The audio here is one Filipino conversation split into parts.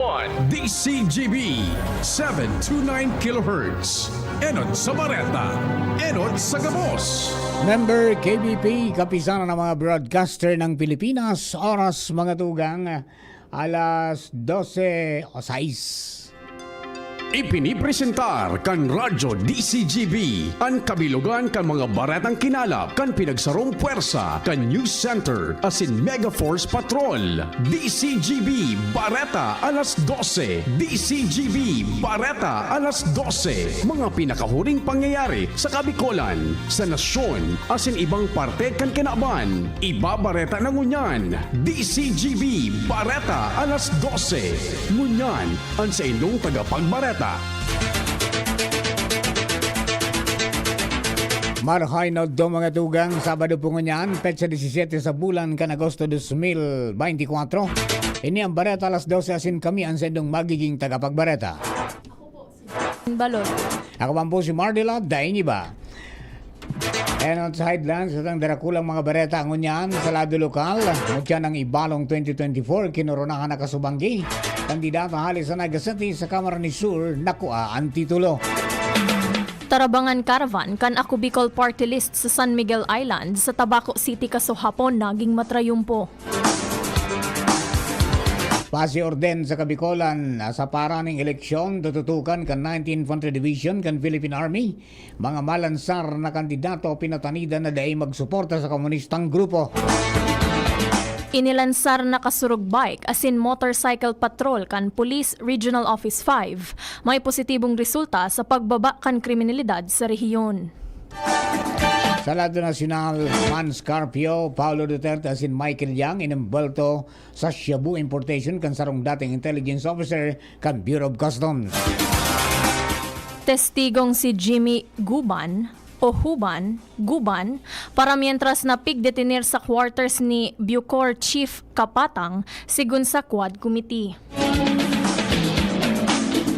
DCGB 729 kHz. Enod sa Bareta, Enod sa Gabos. Member KBP, kapisanan ng mga broadcaster ng Pilipinas, oras mga tugang, alas 12 o 6. Ipinipresentar kan Radyo DCGB ang kabilugan kan mga baretang kinalap kan pinagsarong puwersa kan News Center asin Mega Force Patrol. DCGB Bareta alas 12. DCGB Bareta alas 12. Mga pinakahuring pangyayari sa Kabikolan, sa nasyon asin ibang parte kan kinaban. Ibabareta na ngunyan. DCGB Bareta alas 12. Ngunyan ang sa inyong tagapagbareta. Marhay na do mga tugang, Sabado po ngunyan, petsa 17 sa bulan kan Agosto 2024. Ini ang Bareta alas 12 asin kami ang sendong magiging tagapagbareta. Balot. Ako man po si Mardila, daing iba. And sa headlines, itang darakulang mga bareta ngunyan sa lado lokal, mutya ng Ibalong 2024, kinoronahan na Kasubanggi. Kandidato halis sa Naga City sa Kamara ni Sur, nakuha ang titulo. Tarabangan Caravan kan Ako Bicol Party List sa San Miguel Island sa Tabaco City kasuhapon naging matrayumpo. Pasi orden sa Kabikolan sa paraning eleksyon tututukan kan 19th Infantry Division kan Philippine Army. Mga malansar na kandidato pinatanida na daay magsuporta sa komunistang grupo. Inilansar na kasurug bike asin motorcycle patrol kan Police Regional Office 5. May positibong resulta sa pagbaba kan kriminalidad sa rehiyon. Sa lado nasyonal, Man Scarpio, Paulo Duterte asin Michael Yang inimbalto sa Shabu importation kan sarong dating intelligence officer kan Bureau of Customs. Testigong si Jimmy Guban para mientras na pigdetenir sa quarters ni Bucor Chief Kapatang sigun sa Quad Committee.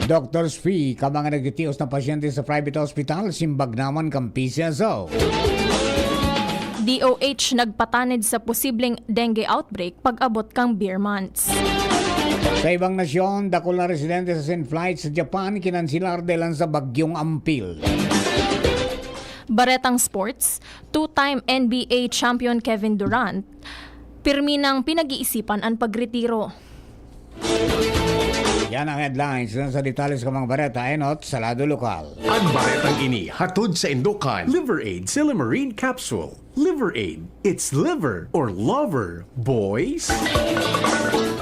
Doctor's fee, mga nagtitios na pasyente sa private hospital, simbag naman kang PCSO. DOH nagpatanid sa posibleng dengue outbreak pag-abot kang beer months. Sa ibang nasyon, dakol na residente sa St. Flight sa Japan, kinansilar delan sa bagyong Ampil. Baretang Sports, two-time NBA champion Kevin Durant, pirmi ng pinag-iisipan ang pagretiro. Yan ang headlines sa detalles ka mga bareta enot sa lado lokal. Ang baretang ini hatod sa Indokan Liver Aid Silimarine Capsule. Liver Aid. It's liver or lover, boys.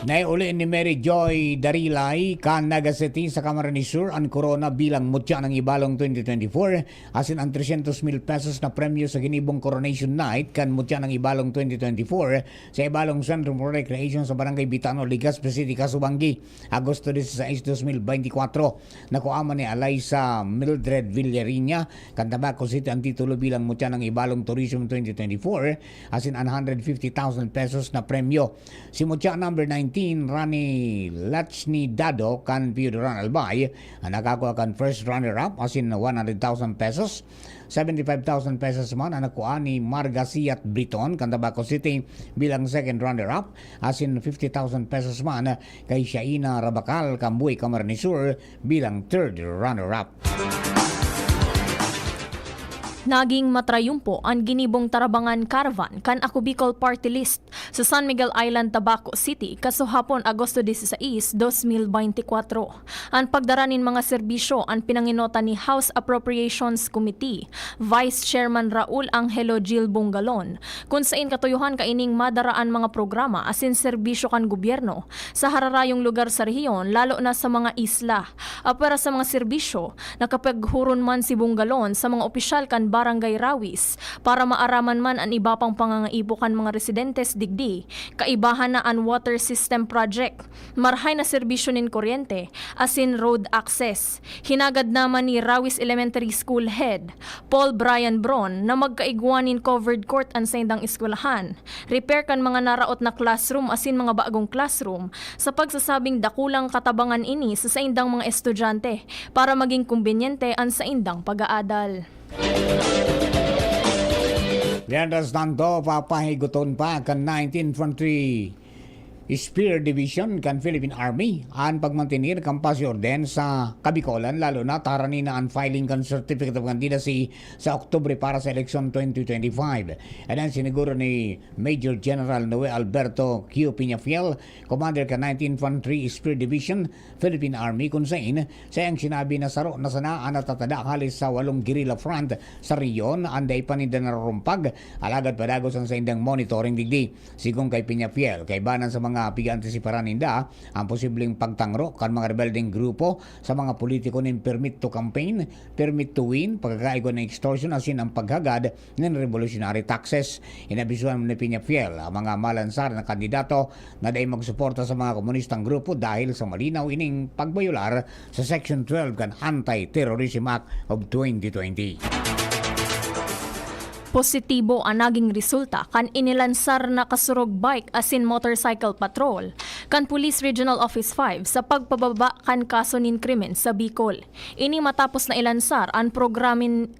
Naiuli ni Mary Joy Darilay kan Naga City sa Kamara ni Sur ang corona bilang mutya ng Ibalong 2024 asin ang 300,000 pesos na premyo sa ginibong Coronation Night kan mutya ng Ibalong 2024 sa Ibalong Centrum for Recreation sa Barangay Bitano, Legazpi City, Kasubanggi, Agosto 16, 2024. Nakuaman ni Alaysa Mildred Villariña kan Tabaco City ang titulo bilang mutya ng Ibalong Tourism 2024 asin 150,000 pesos na premyo. Si mutya number 19 Rani Lachni Dado kan Piudoran Albay ang nakakuha kan first runner-up asin 100,000 pesos. 75,000 pesos man ang nakuha ni Margasiat Briton kan Tabaco City bilang second runner-up asin 50,000 pesos man kay Shaina Rabakal Kambuy Kamara ni Sur bilang third runner-up. Naging matrayumpo ang ginibong Tarabangan Caravan kan Ako Bicol Party List sa San Miguel Island, Tabaco City kasuhapon Agosto 16, 2024. Ang pagdaranin mga serbisyo ang pinanginota ni House Appropriations Committee, Vice Chairman Raul Angelo Gil Bungalon, kung sain katuyuhan kaining madaraan mga programa asin serbisyo kan gobyerno sa hararayong lugar sa rehiyon lalo na sa mga isla. Para sa mga serbisyo, nakapaghuron man si Bungalon sa mga opisyal kan Barangay Rawis para maaraman man ang iba pang pangangaibo kan mga residentes digdi, kaibahan na ang water system project, marhay na serbisyo nin kuryente, asin road access. Hinagad naman ni Rawis Elementary School Head, Paul Brian Bron, na magkaigwanin covered court ang saindang eskwelahan, repair kan mga naraot na classroom asin mga bagong classroom, sa pagsasabing dakulang katabangan ini sa saindang mga estudyante para maging kumbinyente ang saindang pag-aadal. Mientras tanto, papahiguton pa kan 19th Infantry Spear Division kan Philippine Army an pagmantenir kan orden sa Kabikolan lalo na tarani na unfiling kan Certificate of Candidacy sa Oktubre para sa eleksyon 2025. And then siniguro ni Major General Noe Alberto Q. Piñafiel, Commander ka 19th Infantry Spear Division, Philippine Army kung saan sayang sinabi na saro na sanaan at tatada halis sa 8 guerrilla front sa riyon anday paninda na rumpag alagad padagos ang sa indang monitoring digdi. Sigong kay Piñafiel, kay banan sa mga piga-antisiparan ninda ang posibleng pagtangro kan mga rebelding grupo sa mga politiko ng permit to campaign, permit to win, pagkakaigo ng extortion asin ang paghagad ng revolutionary taxes. Inabisuan ni Piñafiel ang mga malansar na kandidato na day magsuporta sa mga komunistang grupo dahil sa malinaw ining pagbayular sa Section 12 kan Anti-Terrorism Act of 2020. Positibo ang naging resulta kan inilansar na kasurog bike asin motorcycle patrol kan Police Regional Office 5 sa pagpababa kan kaso nin krimen sa Bicol. Ini matapos na ilansar ang programa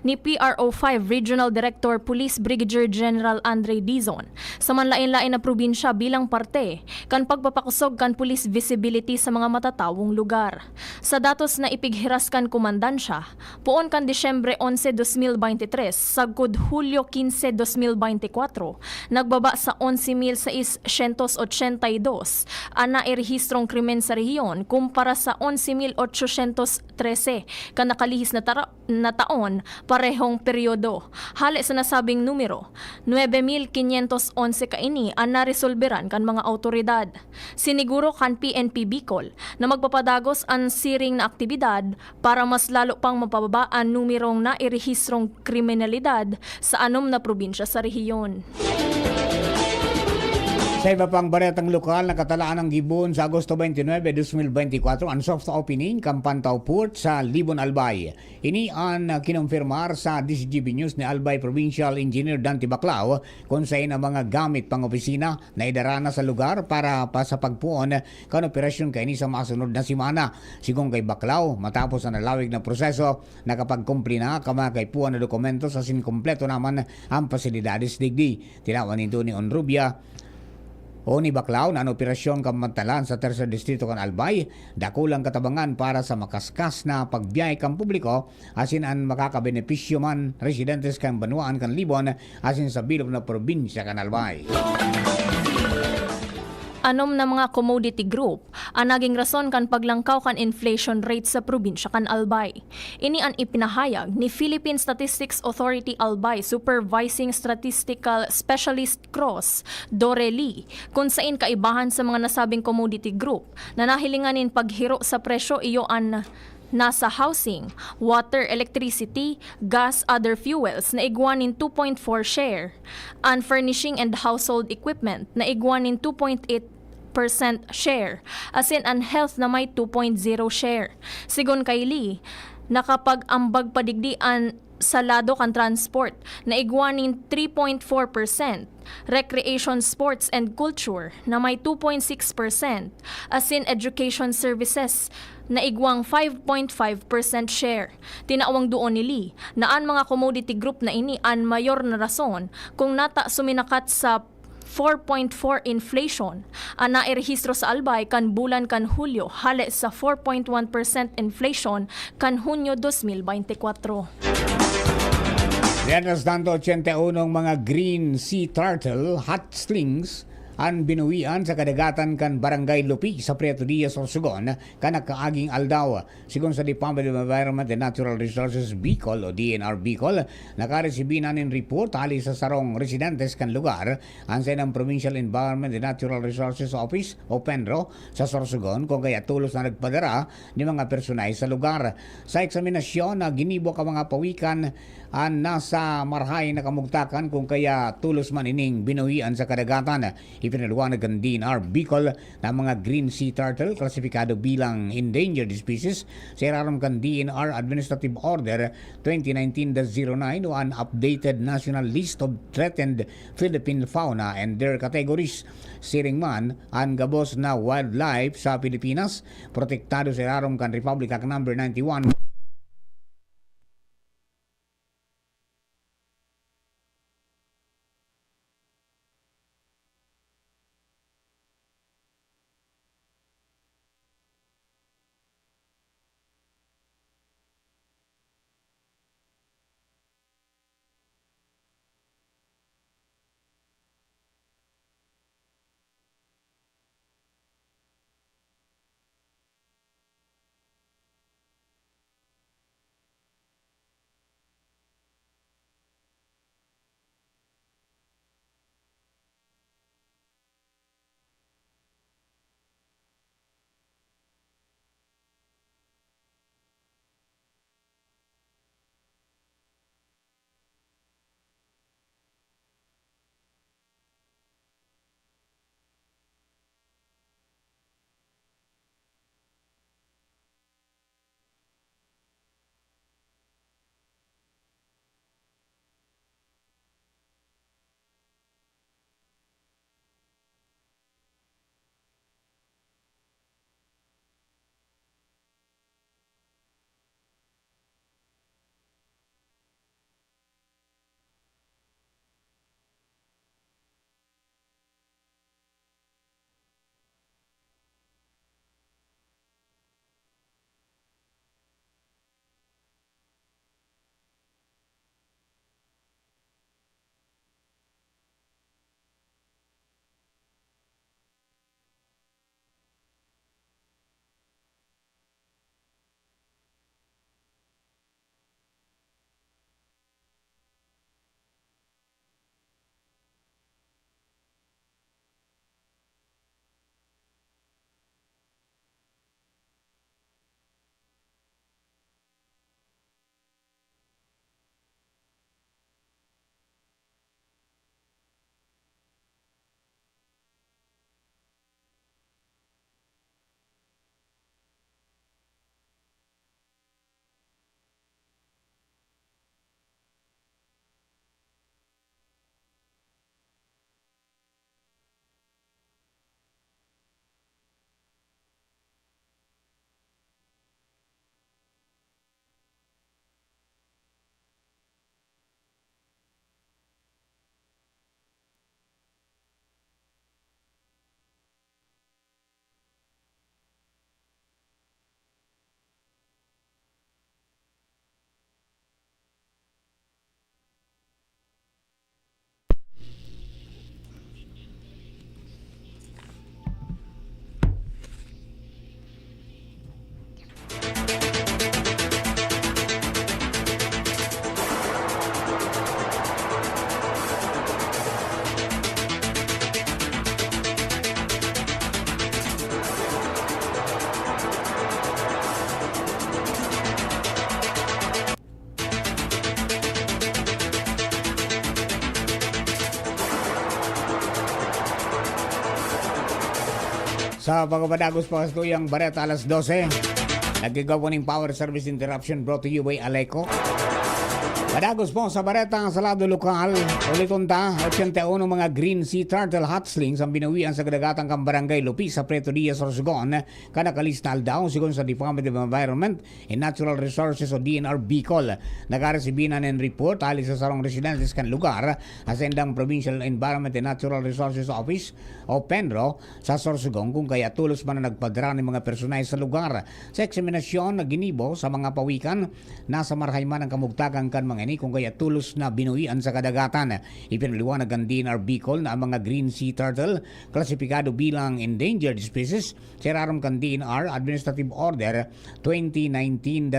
ni PRO5 Regional Director Police Brigadier General Andre Dizon sa manlain-lain na probinsya bilang parte kan pagpapakusog kan police visibility sa mga matatawong lugar. Sa datos na ipighiras kan komandansya, puon kan Disyembre 11, 2023 sagkod Hulyo 15, 2024, nagbaba sa 11,682 ang nairehistrong krimen sa rehiyon kumpara sa 11,813 kan nakalihis na taon parehong peryodo. Hali sa nasabing numero, 9,511 kaini ang naresolberan kan mga autoridad. Siniguro kan PNP Bicol na magpapadagos ang siring na aktibidad para mas lalo pang mapababa ang numerong nairehistrong kriminalidad sa 6 na probinsya sa rehiyon. Sa iba pang baretang lokal, nakatalaan ng gibon sa Agosto 29, 2024 ang soft opening Kampantaw Port sa Libon, Albay. Ini ang kinumpirmar sa DCGB News ni Albay Provincial Engineer Dante Baclao kung saan ang mga gamit pang opisina na idarana sa lugar para pa sa pagpuon kan operasyon kaini sa masunod na simana. Sigong kay Baclao, matapos ang nalawig na proseso, nakapagkumpli na kamakaipuan na dokumento sa sinkumpleto naman ang pasilidades digdi. Tinawan nito ni Onrubia o ni Baclao na ang operasyon kamantalan sa Tercer Distrito kan Albay, dakulang katabangan para sa makaskas na pagbiyahe kan publiko asin ang makakabenepisyo man residentes kan Banuan kan Libon asin sa bilog na probinsya kan Albay. Anom na mga commodity group ang naging rason kan paglangkaw kan inflation rate sa probinsya kan Albay. Ini ang ipinahayag ni Philippine Statistics Authority Albay Supervising Statistical Specialist Cross Doreli kung saan kaibahan sa mga nasabing commodity group na nahilinganin paghiro sa presyo iyo ang nasa housing, water, electricity, gas, other fuels na igwanin 2.4 share, and furnishing and household equipment na igwanin 2.8% share, as in ang health na may 2.0 share. Sigon kay Lee, nakapag-ambag padigdian sa lado kan transport na igwanin 3.4%, recreation, sports and culture na may 2.6%, as in education services na igwang 5.5% share. Tinawang doon ni Lee na ang mga commodity group na ini ang mayor na rason kung nata suminakat sa 4.4 inflation ang nairehistro sa Albay kan bulan kan Hulyo hale sa 4.1% inflation kan Hunyo 2024. Mientras tanto, 81 mga green sea turtle hot slings ang binuwian sa kadagatan kan Barangay Lupi sa Prieto Diaz, Sorsogon, kanakaaging aldaw. Sigon sa Department of Environment and Natural Resources Bicol o DNR Bicol, nakaresibi na ng report hali sa sarong residentes kan lugar ang sa ng Provincial Environment and Natural Resources Office o PENRO sa Sorsogon kung kaya tulos na nagpadara ni mga personay sa lugar. Sa eksaminasyon na ginibo ka mga pawikan ang nasa marhay na kamugtakan kung kaya tulos man ining binuhian sa kadagatan. Ipinaliwanag ng DNR Bicol na mga green sea turtle klasifikado bilang endangered species sa iraram kan DNR Administrative Order 2019-09 o an updated national list of threatened Philippine fauna and their categories. Siring man ang gabos na wildlife sa Pilipinas protektado sa iraram kan Republic Act No. 91 Sa pagpapadagos po sa tuyang Bareta alas 12, nagigawa ng power service interruption brought to you by Aleco. Padagos po sa Bareta ang salado lokal. Ulitunta, 81 mga green sea turtle hot slings ang binawian sa kadagatang kang barangay Lupi sa Preto Diaz, Sorsogon. Kanakalistal daw sigon sa Department of Environment and Natural Resources o DNR Bicol. Nagaresibinan ng report alis sa sarong residentes kan lugar asendang Provincial Environment and Natural Resources Office o PENRO sa Sorsogon kung kaya tulos man na nagpadra ng mga personay sa lugar. Sa eksaminasyon na ginibo sa mga pawikan, nasa marahayman ang kamugtagan kan mga ini kung kaya tulos na binuwian sa kadagatan. Ipinaliwanag ang DNR Bicol na ang mga green sea turtle klasipikado bilang endangered species sa rarom kan DNR Administrative Order 2019-09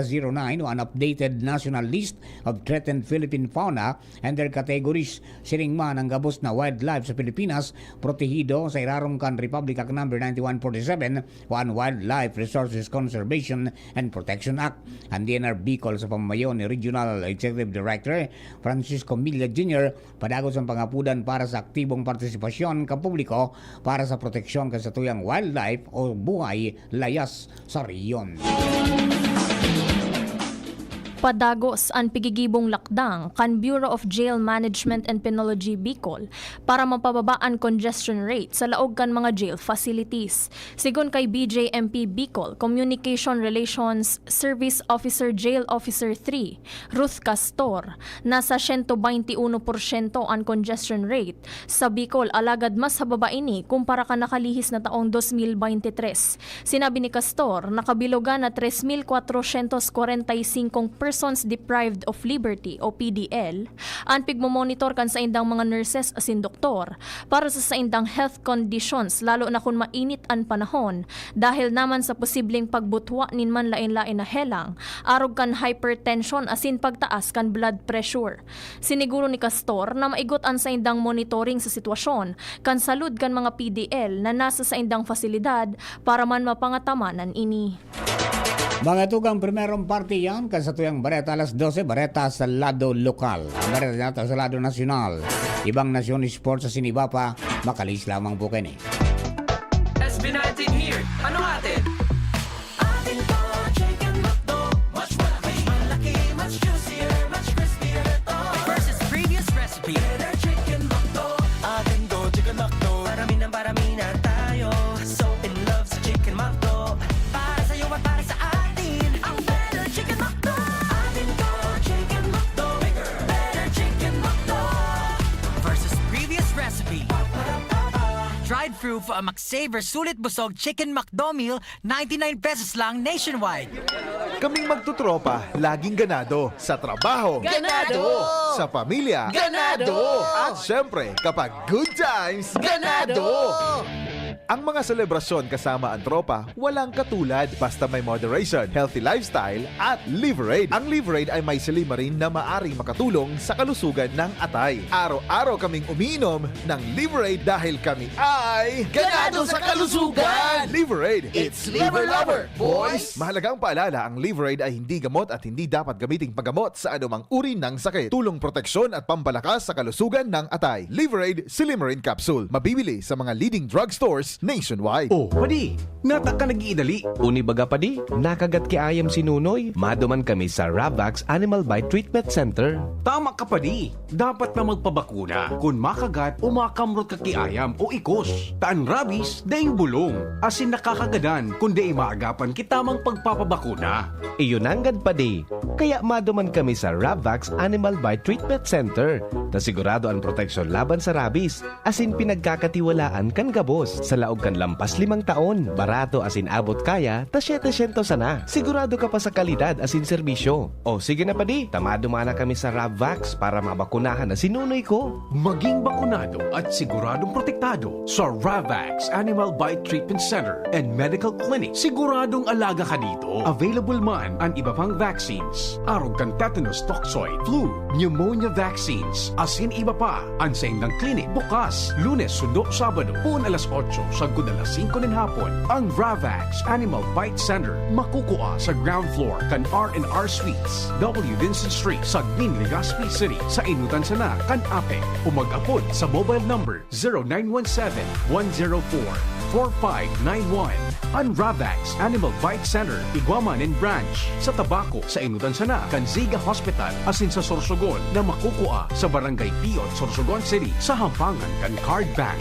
o an updated national list of threatened Philippine fauna and their categories. Siring man ang gabos na wildlife sa Pilipinas protehido sa irarom kan Republic Act No. 9147 o ang Wildlife Resources Conservation and Protection Act. Ang DNR Bicol sa pamamayo ni Regional Executive Director Francisco Milla Jr. padagos ang pangapudan para sa aktibong partisipasyon ng publiko para sa proteksyon sa tuyang wildlife o buhay layas sa riyon. Padagos ang pigigibong lakdang kan Bureau of Jail Management and Penology Bicol para mapababaan congestion rate sa laog kan mga jail facilities. Sigon kay BJMP Bicol Communication Relations Service Officer Jail Officer 3, Ruth Castor, nasa 121% ang congestion rate sa Bicol alagad mas hababa ini kumpara ka nakalihis na taong 2023. Sinabi ni Castor, nakabilogan na 3,445 persons deprived of liberty o PDL ang pigmomonitor kan sa indang mga nurses asin doktor para sa indang health conditions lalo na kung mainit ang panahon dahil naman sa posibleng pagbutwa ninman lain-lain na helang arog kan hypertension asin pagtaas kan blood pressure. Siniguro ni Castor na maigot ang sa indang monitoring sa sitwasyon kan salud kan mga PDL na nasa sa indang fasilidad para man mapangatamanan ini. Mga tugang primerong party yan sa tuyang Bareta alas 12, Bareta sa lado lokal. Bareta natin sa lado nasyonal. Ibang nasyon sports sa siniba pa, makalis lamang po kayo. SB19 here. Ano atin? Atin to, chicken hotdog. Much malaki, much juicier, much crispier to. Versus previous recipe. Better chicken hotdog. Atin to, chicken hotdog. Parami na tayo. So in love sa chicken hotdog. Para sa'yo at para sa atin. Ang better chicken hotdog. Atin to, chicken hotdog. Bigger, better chicken hotdog. Versus previous recipe. Dried through for a McSaver Sulit Busog Chicken McDo meal, 99 pesos lang nationwide. Kaming magtutropa, laging ganado. Sa trabaho, Ganado! Sa pamilya, Ganado! At syempre, kapag good times, Ganado! Ang mga selebrasyon kasama ang tropa, walang katulad basta may moderation, healthy lifestyle at Liverade. Ang Liverade ay may silimarin na maaring makatulong sa kalusugan ng atay. Araw-araw kaming umiinom ng Liverade dahil kami ay Ganado sa kalusugan! Liverade, It's Liver Lover, boys! Mahalagang paalala, ang Liverade ay hindi gamot at hindi dapat gamiting paggamot sa anumang uri ng sakit. Tulong proteksyon at pampalakas sa kalusugan ng atay. Liverade Silimarin Capsule. Mabibili sa mga leading drugstores nationwide. Oh, padi, nata ka nag-iidali. Uni baga pa di, nakagat ki ayam si Nunoy. Maduman kami sa Ravax Animal Bite Treatment Center. Tama ka padi, dapat na magpabakuna. Kung makagat o makamrot ka kiayam o ikos. Taan rabies, daing bulong. Asin nakakagadan, kung di maagapan kitamang pagpapabakuna. Iyon anggad pa di. Kaya maduman kami sa Ravax Animal Bite Treatment Center. Na sigurado ang proteksyon laban sa rabies. Asin pinagkakatiwalaan kan gabos. Sa laog kan lampas 5 taon. Barato asin abot kaya, ta 700 sana. Sigurado ka pa sa kalidad asin serbisyo. O sige na pa di, tamadumana kami sa Ravax para mabakunahan na sinunoy ko. Maging bakunado at siguradong protektado sa Ravax Animal Bite Treatment Center and Medical Clinic. Siguradong alaga ka dito. Available man ang iba pang vaccines. Arog kan tetanus toxoid, flu, pneumonia vaccines, asin iba pa. Ang sa indang clinic bukas, Lunes, Sundo, Sabado, puon alas 8, sagod alas 5 ng hapon. Ang Ravax Animal Bite Center makukuha sa ground floor kan R&R Suites, W. Vincent Street, Sagmin, Legazpi City. Sa inutan sana kan APEC. Umag-apod sa mobile number 0917-104 4591. Unravax Animal Bite Center, Iguaman and Branch. Sa Tabaco, sa Inutan Sana, Kanziga Hospital, asin sa Sorsogon na makukuha sa Barangay Piot, Sorsogon City, sa Hampangan kan Card Bank.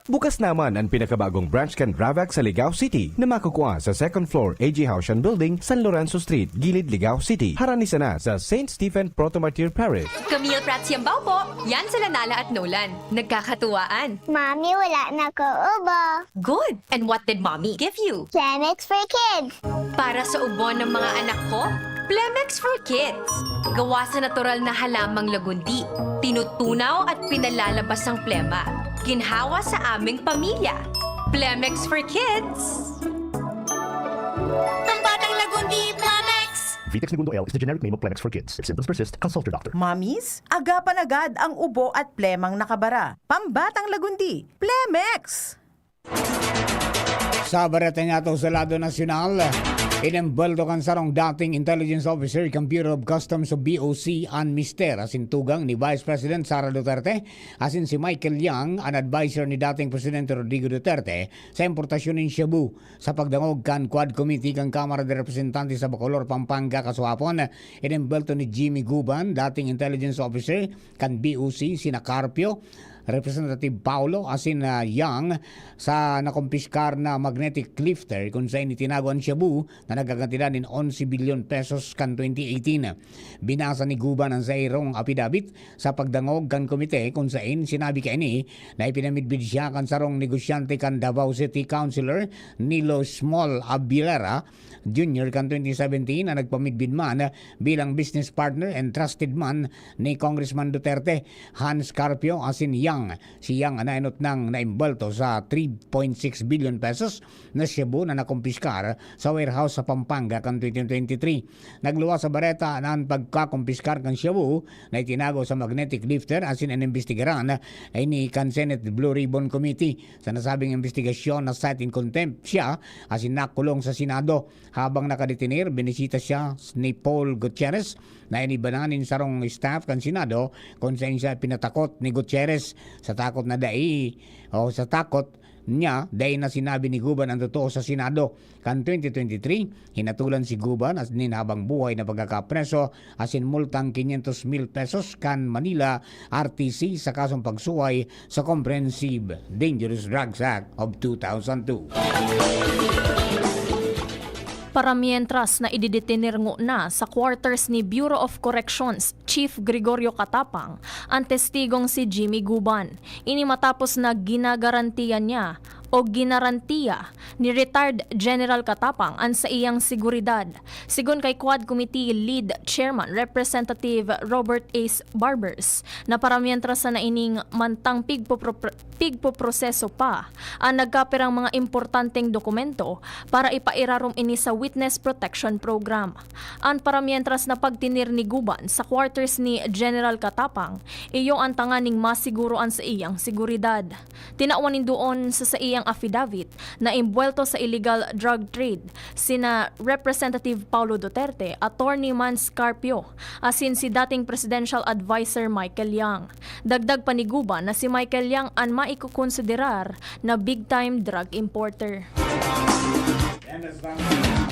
Bukas naman ang pinakabagong branch kan Ravax sa Ligao City na makukuha sa second floor AG Haushan Building, San Lorenzo Street, Gilid, Ligao City. Haranisa na sa St. Stephen Protomartyr Parish. Camille Prats Yambao po. Yan sila Nala at Nolan. Nagkakatuwaan. Mommy, wala na ko ubo. Good! And what did Mommy give you? Plemex for kids. Para sa ubo ng mga anak ko, Plemex for Kids. Gawa sa natural na halamang lagundi. Tinutunaw at pinalalabas ang plema. Ginhawa sa aming pamilya. Plemex for Kids. Ang batang lagundi, Plemex! Vitex Segundo L is the generic name of Plemex for kids. If symptoms persist, consult your doctor. Mommies, agapan agad ang ubo at plemang nakabara. Pambatang lagundi, Plemex! Sa barata nga ito sa lado nasyonal, inembelto kan sarong dating intelligence officer kan Bureau of Customs o BOC an mister asin tugang ni Vice President Sara Duterte asin si Michael Yang an advisor ni dating Presidente Rodrigo Duterte sa importasyon ng shabu sa pagdangog kan Quad Committee kan Kamara de Representantes sa Bacolor, Pampanga kasuhapon. Inembelto ni Jimmy Guban, dating intelligence officer kan BOC, sina Carpio, Representative Paulo asin Yang sa nakumpiskar na magnetic lifter kung saan itinago ang shabu na nagkakantidad ng 11 billion pesos kan 2018. Binasa ni Guban ang sairong apidabit sa pagdangog kan komite kung saan sinabi kay ni na ipinamidbid siya kan sarong negosyante kan Davao City Councilor Nilo Small Abilera Jr. kan 2017 na nagpamidbid man bilang business partner and trusted man ni Congressman Duterte. Hans Carpio asin Yang. Si Yang anainot ng naimbalto sa 3.6 billion pesos na shabu na nakumpiskar sa warehouse sa Pampanga kan 2023. Nagluwa sa bareta na ang pagkakumpiskar kan shabu na itinago sa magnetic lifter asin ang investigaran ay ni kan Senate Blue Ribbon Committee. Sa nasabing investigasyon na cite in contempt siya asin nakulong sa Senado. Habang nakadetenir, binisita siya ni Paul Gutierrez na inibananin sarong staff kan Senado kung saan siya pinatakot ni Gutierrez sa takot na sa takot niya dahil na sinabi ni Guban ang totoo sa Senado. Kan 2023, hinatulan si Guban as ninhabang buhay na pagkakapreso asin multang 500,000 pesos kan Manila RTC sa kasong pagsuway sa Comprehensive Dangerous Drugs Act of 2002. Para mientras na ididetenir na sa quarters ni Bureau of Corrections Chief Gregorio Katapang ang testigong si Jimmy Guban. Ini matapos na ginagarantiya niya o ginarantiya ni retired General Katapang ang sa iyang seguridad. Sigon kay Quad Committee Lead Chairman Representative Robert Ace Barbers na para mientras na ining mantang pigpoproseso pa ang nagkapirang mga importanteng dokumento para ipairarom ini sa Witness Protection Program. Ang para mientras na pagtinir ni Guban sa quarters ni General Katapang, iyong ang tanganing masiguroan sa iyang seguridad. Tinawanin doon sa iyang affidavit na imbuelto sa illegal drug trade sina Representative Paulo Duterte, Attorney Mans Carpio, asin si dating Presidential Advisor Michael Yang. Dagdag pa ni Guban na si Michael Yang ang maikukonsiderar na big-time drug importer.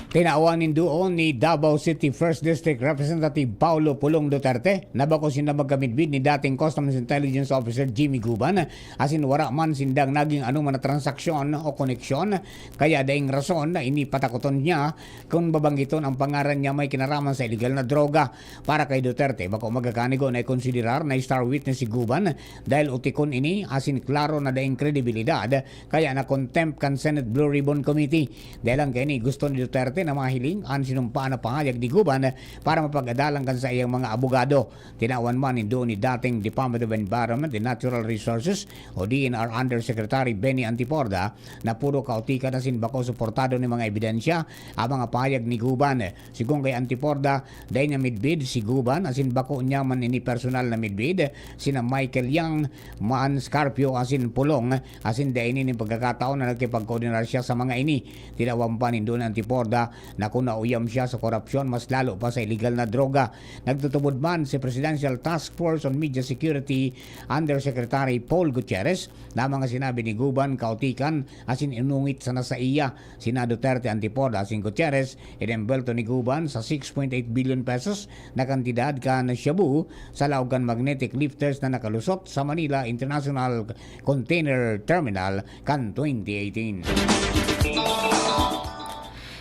Tinawanin doon ni Davao City 1st District Representative Paulo Pulong Duterte na bako sinda magkamidbid ni dating Customs Intelligence Officer Jimmy Guban asin wara man sindang naging anuman na transaksyon o koneksyon kaya daing rason na inipatakoton niya kung babanggiton ang pangaran niya may kinaraman sa illegal na droga. Para kay Duterte bako magakanigo na ikonsiderar na star witness si Guban dahil utikon ini asin klaro na daing kredibilidad kaya na contempt kan Senate Blue Ribbon Committee dahil ang kini gusto ni Duterte na mahiling ang sinumpaan na pahayag ni Guban para mapag-adalang kan sa iyang mga abogado. Tinawan man doon ni dating Department of Environment and Natural Resources o DNR Undersecretary Benny Antiporda na puro kautika na sinbako suportado ni mga ebidensya ang mga pahayag ni Guban. Sigung kay Antiporda, dahil niya midbid si Guban asin bako niya man ini personal na midbid sina Michael Yang, Maan Scarpio asin Pulong asin dahil ini pagkakataon na nagkipag-coordinar siya sa mga ini. Tinawan pa doon Antiporda Timorda na kung nauyam siya sa korupsyon mas lalo pa sa illegal na droga. Nagtutubod man si Presidential Task Force on Media Security Undersecretary Paul Gutierrez na mga sinabi ni Guban kautikan asin inungit sa nasaiya sina Duterte Antipoda asin Gutierrez inembelto ni Guban sa 6.8 billion pesos na kantidad kan shabu sa laugan magnetic lifters na nakalusot sa Manila International Container Terminal kan 2018.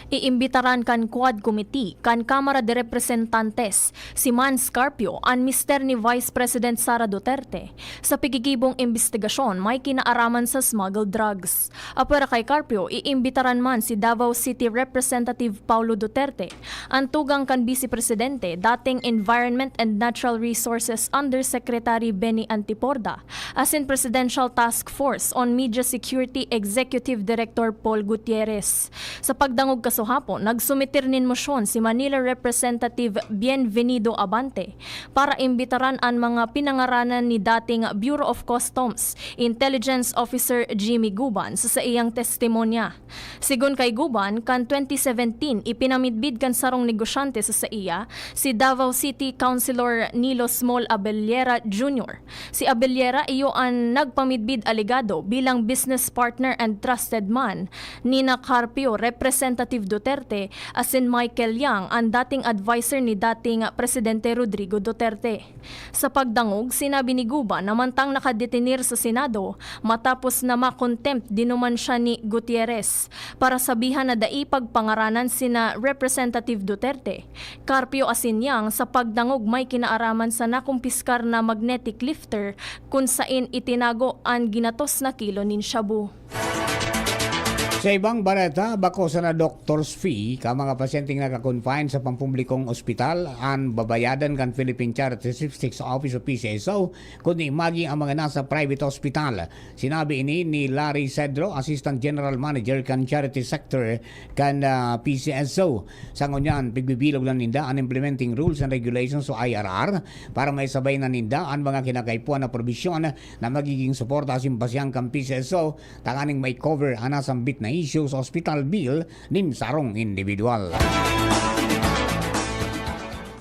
Iimbitaran kan Quad Committee kan Kamara de Representantes si Man Scarpio an mister ni Vice President Sara Duterte sa pigigibong investigasyon may kinaaraman sa smuggled drugs. Apara kay Carpio, iimbitaran man si Davao City Representative Paulo Duterte, ang tugang kan Vice Presidente, dating Environment and Natural Resources Undersecretary Benny Antiporda, as in Presidential Task Force on Media Security Executive Director Paul Gutierrez. Sa pagdangog hapon, nagsumitir nin mosyon si Manila Representative Bienvenido Abante para imbitaran ang mga pinangaranan ni dating Bureau of Customs Intelligence Officer Jimmy Guban sa iyang testimonya. Sigon kay Guban, kan 2017 ipinamidbid kan sarong negosyante sa iya si Davao City Councilor Nilo Small Abellera Jr. Si Abellera iyo ang nagpamidbid aligado bilang business partner and trusted man ni Carpio, Representative Duterte, asin Michael Yang, ang dating advisor ni dating Presidente Rodrigo Duterte. Sa pagdangog, sinabi ni Guban na mantang nakadetenir sa Senado matapos na makontempt dinuman siya ni Gutierrez para sabihan na daipagpangaranan sina Representative Duterte. Carpio asin Yang sa pagdangog may kinaaraman sa nakumpiskar na magnetic lifter kung sain itinago ang ginatos na kilo nin shabu. Sa ibang balita, bako sa na doctor's fee ka mga pasyenteng nakakonfine sa pampublikong ospital ang babayadan kan Philippine Charity Statistics Office o PCSO kundi maging ang mga nasa private hospital. Sinabi ini ni Larry Cedro, Assistant General Manager kan Charity Sector kan PCSO. Sa ngunyan, pigbibilog lang ninda ang implementing rules and regulations o IRR para may sabay na ninda ang mga kinakaipuan na probisyon na magiging suporta sa simpasyang kan PCSO tanganing may cover ang nasambit na issue sa hospital bill nin sarong individual.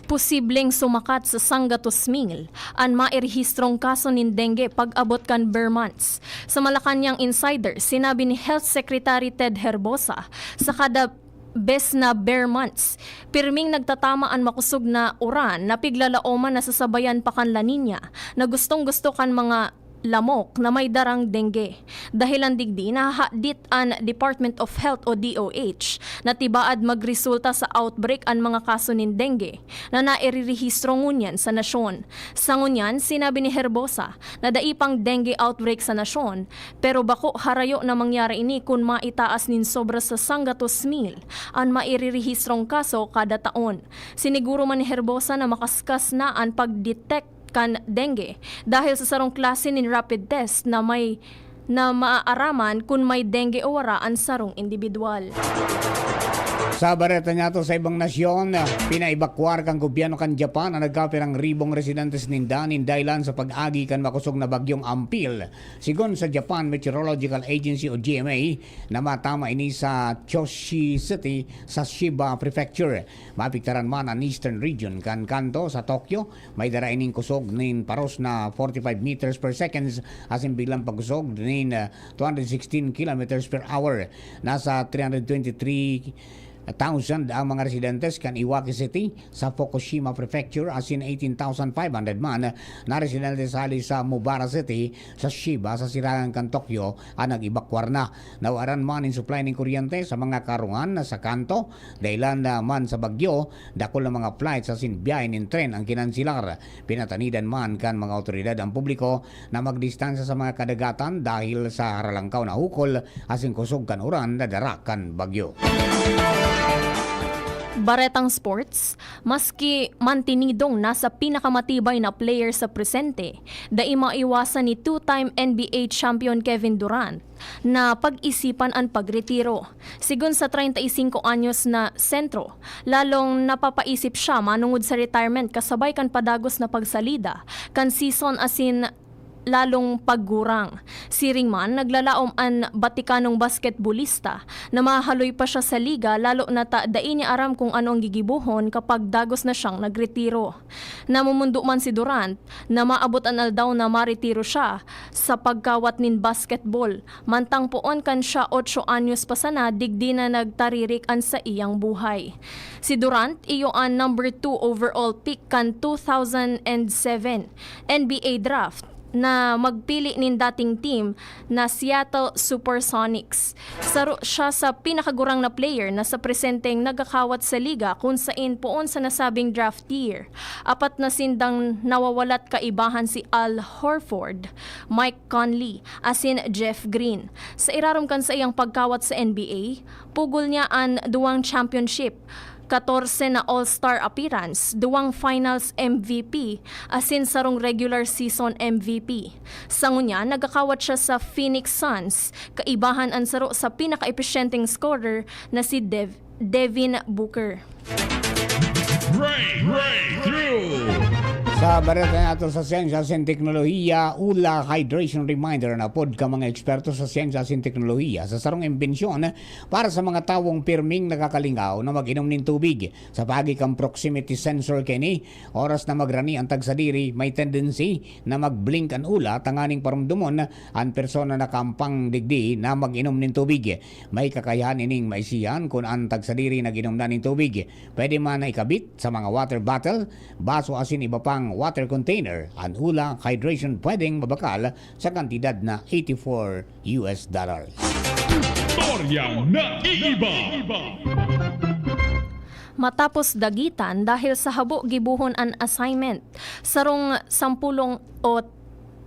Posibleng sumakat sa Sangatos Mil ang mairehistrong kaso nin dengue pag-abot kan Vermonts. Sa Malacanang Insider, sinabi ni Health Secretary Ted Herbosa sa kada bes na bare months, pirming nagtatama ang makusog na uran na piglalaoman na sasabayan pa kan La Nina na gustong-gusto kan mga lamok na may darang dengue. Dahilan digdi nahadit ang Department of Health o DOH na tibaad magresulta sa outbreak ang mga kaso nin dengue na nairerehistro ngunyan sa nasyon. Sa ngunyan, sinabi ni Herbosa na daipang dengue outbreak sa nasyon pero bako harayo na mangyari ini kung maitaas nin sobra sa 100,000 ang mairerehistrong kaso kada taon. Siniguro man ni Herbosa na makaskas na ang pag-detect kan dengue dahil sa sarong klase nin rapid test na maaaraman kung may dengue o wara ang sarong individual. Sa bareta niya to sa ibang nasyon, pinaibakwar kang gobyerno kan Japan ang nagkapirang ribong residentes ninda nin dahilan sa pag-agi kan makusog na bagyong Ampil. Sigon sa Japan Meteorological Agency o GMA, na matama ini sa Choshi City sa Shiba Prefecture. Mapiktaran man ang eastern region kan Kanto sa Tokyo, may dara ining kusog nin paros na 45 meters per seconds asin biglang pagkusog nin 216 kilometers per hour. Nasa 323,000 ang mga residentes kan Iwaki City sa Fukushima Prefecture asin 18,500 man na residentes hali sa Mubara City sa Shiba sa sirangan kan Tokyo ang nag-ibakwar na. Nawaran man in supply ng kuryente sa mga karungan sa Kanto dahilan man sa bagyo dakol na mga flights asin biyahe nin tren ang kinansilar. Pinatanidan man kan mga otoridad ang publiko na magdistansya sa mga kadagatan dahil sa haralangkaw na hukol asin kusog kan uran na darakan bagyo. Baretang sports, maski mantinidong nasa pinakamatibay na player sa presente, dai maiwasan ni two-time NBA champion Kevin Durant na pag-isipan ang pagretiro. Sigun sa 35 anyos na sentro, lalong napapaisip siya manungod sa retirement kasabay kan padagos na pagsalida kan season asin lalong paggurang. Siring man, naglalaom an Batikanong basketballista na mahaloy pa siya sa liga lalo na dain niya aram kung ano ang gigibuhon kapag dagos na siyang nagretiro. Namumundo man si Durant na maabot an aldaw na maretiro siya sa pagkawat nin basketball. Mantang poon kan siya 8 anyos pa sana digdi na nagtaririk an sa iyang buhay. Si Durant iyo ang number 2 overall pick kan 2007 NBA draft na magpili nin dating team na Seattle Supersonics. Saro siya sa pinakagurang na player na sa presenteng nagakawat sa liga kung sain poon sa nasabing draft year. Apat na sindang nawawalat kaibahan si Al Horford, Mike Conley, asin Jeff Green. Sa irarom kan sa iyang pagkawat sa NBA, pugol niya ang 2 championship, 14 na All-Star appearance, 2 Finals MVP, asin sarong regular season MVP. Sa ngunya, nagakawat siya sa Phoenix Suns, kaibahan ang saro sa pinaka-epesyenteng scorer na si Devin Booker. Sa barata nato sa Siyensas and Teknolohiya, ULA Hydration Reminder na pod ka mga eksperto sa Siyensas and Teknolohiya sa sarong imbensyon para sa mga tawong pirming nakakalingaw na mag-inom ng tubig. Sa pagi kang proximity sensor kini, oras na magrani ang tagsadiri, may tendency na mag-blink ang ula, tanganing parumdumon ang persona na kampang digdi na mag-inom ng tubig. May kakayahan ining maisiyan kung ang tagsadiri nag-inom na ng tubig. Pwede man na ikabit sa mga water bottle, baso asin iba pang water container. Ang ULA hydration pwedeng mabakal sa kantidad na $84. Storyang naiiba. Matapos dagitan dahil sa habo gibuhon an assignment, sarong 10 o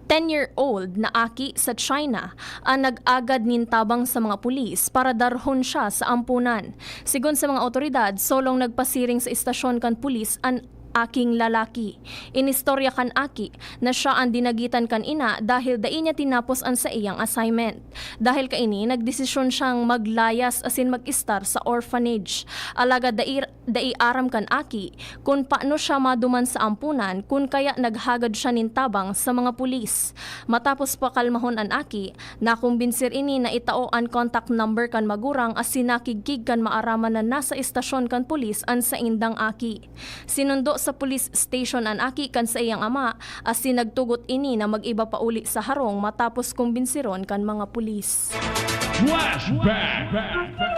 10-year-old na aki sa China ang nag-agad nintabang sa mga pulis para darhon siya sa ampunan. Sigon sa mga otoridad, solong nagpasiring sa istasyon kan pulis ang aking lalaki. Inistorya kan aki na siya ang dinagitan kan ina dahil dai niya tinapos ang sa iyang assignment. Dahil kaini, nagdesisyon siyang maglayas asin mag-istar sa orphanage. Alaga dai aram kan aki kung paano siya maduman sa ampunan kung kaya naghagad siya nintabang sa mga pulis. Matapos pakalmahon an aki, nakumbinsir ini na itao ang contact number kan magurang asin nakigkig kan maaraman na nasa istasyon kan pulis ang sa indang aki. Sinundo sa police station an aki kan sa iyang ama asin nagtugot ini na mag-iba pa uli sa harong matapos kumbinsiron kan mga pulis.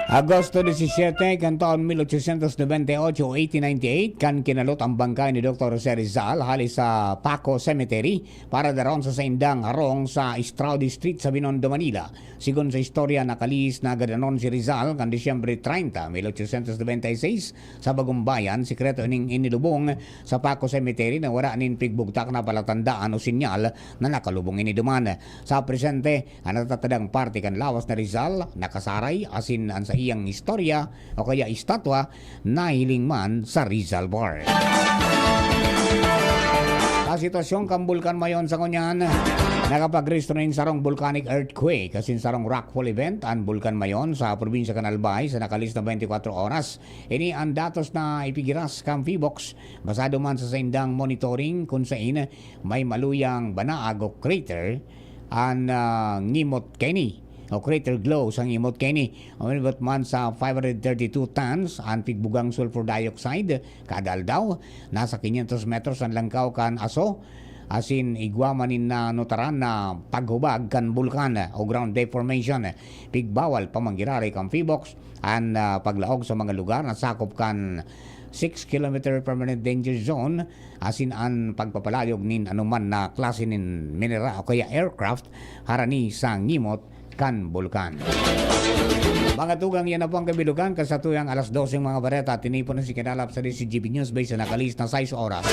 Agosto 17 kan taon 1898 o 1898 kan kinalot ang bangkay ni Dr. Jose Rizal hali sa Paco Cemetery para daron sa saindang harong sa Estrada Street sa Binondo, Manila. Sigon sa istorya nakalis na gadanon si Rizal kan Disyembre 30, 1896 sa Bagong Bayan, sikreto ning inilubong sa Paco Cemetery na wala nin pigbugtak na palatandaan o sinyal na nakalubong iniduman. Sa presente, ang natatadang parte kan lawas na Rizal nakasaray asin ang sa iyang istorya o kaya estatwa na hiling man sa Rizal Bar. Sa sitwasyon kang bulkan mayon sa kunyan, nakapag-registro rin sarong volcanic earthquake kasi sarong rockfall event ang bulkan mayon sa probinsya kan Albay sa nakalis na 24 oras. Ini ang datos na ipigiras kang Feebox basado man sa saindang monitoring kung saan may maluyang banaag o crater ang ngimot kini o crater glow sa ngimot kini. Umibot man sa 532 tons ang pigbugang sulfur dioxide kada aldaw. Nasa 500 metros ang langkaw kan aso. Asin igwamanin na notaran na paghubag kan bulkan o ground deformation. Pigbawal pamanggirari kan Feebox ang paglaog sa mga lugar na sakop kan 6 km permanent danger zone asin ang pagpapalayog nin anuman na klase nin minera o kaya aircraft harani sa ngimot kan bulkan. Mga tugang yan na po ang kabilugan kasatuyang alas 12 mga bareta tinipon na si Kinalap sa DCGB News Base sa nakalis na 6 oras.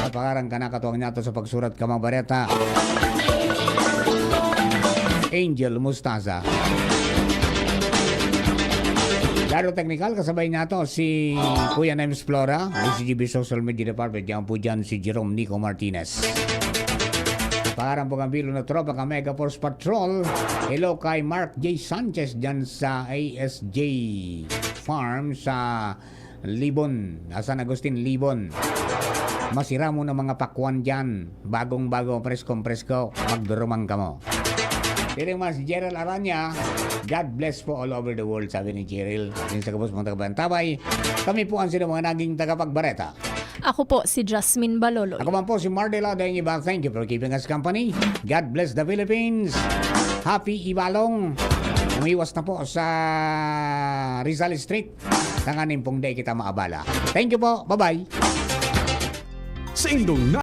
At pangarang kanakatuwang nato sa pagsurat ka mga bareta Angel Mustaza. Laro technical kasabay nato si Kuya Nems Flora, DCGB Social Media Department. Diyan po dyan si Jerome Nico Martinez. Parang po kambilo na tropa ka Mega Force Patrol. Hello kay Mark J. Sanchez dyan sa ASJ Farm sa Libon, San Agustin, Libon. Masira mo ng mga pakwan dyan. Bagong-bago, preskong-presko. Magdurumang ka mo. Piling mas Gerald Aranya, God bless po all over the world, sabi ni Gerald. Din sa kapos mga tagabantabay, kami po ang sino mga naging tagapagbareta. Ako po si Jasmine Baloloy. Ako man po si Mardela Deng Iba. Thank you for keeping us company. God bless the Philippines. Happy Ibalong. Umiwas na po sa Rizal Street. Tanganin pong day kita maabala. Thank you po. Bye-bye. Sa indong